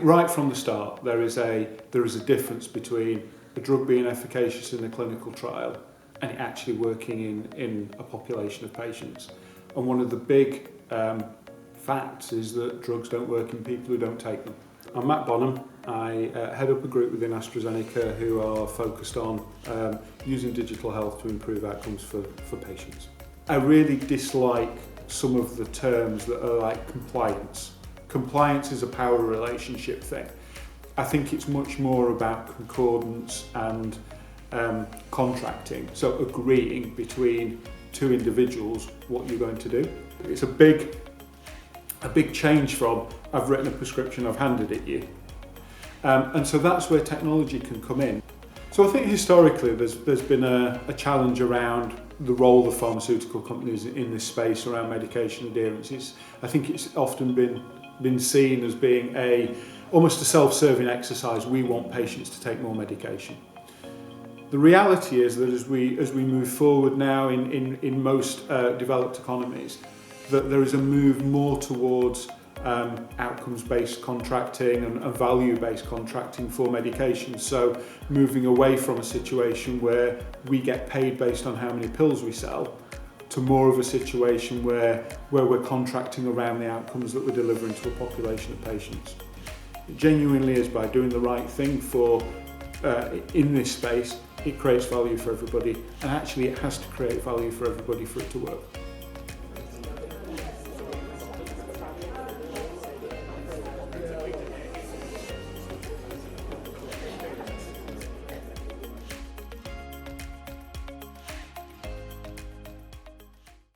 Right from the start, there is a difference between a drug being efficacious in a clinical trial and it actually working in a population of patients. And one of the big facts is that drugs don't work in people who don't take them. I'm Matt Bonam. I head up a group within AstraZeneca who are focused on using digital health to improve outcomes for patients. I really dislike some of the terms that are like compliance. Compliance is a power relationship thing. I think it's much more about concordance and contracting, so agreeing between two individuals what you're going to do. It's a big change from I've written a prescription, I've handed it you. And so that's where technology can come in. So I think historically there's been a challenge around the role of pharmaceutical companies in this space around medication adherence. I think it's often been seen as being almost a self-serving exercise. We want patients to take more medication. The reality is that as we move forward now in most developed economies, that there is a move more towards outcomes-based contracting and value-based contracting for medication. So moving away from a situation where we get paid based on how many pills we sell to more of a situation where we're contracting around the outcomes that we're delivering to a population of patients. It genuinely is by doing the right thing in this space, it creates value for everybody, and actually it has to create value for everybody for it to work.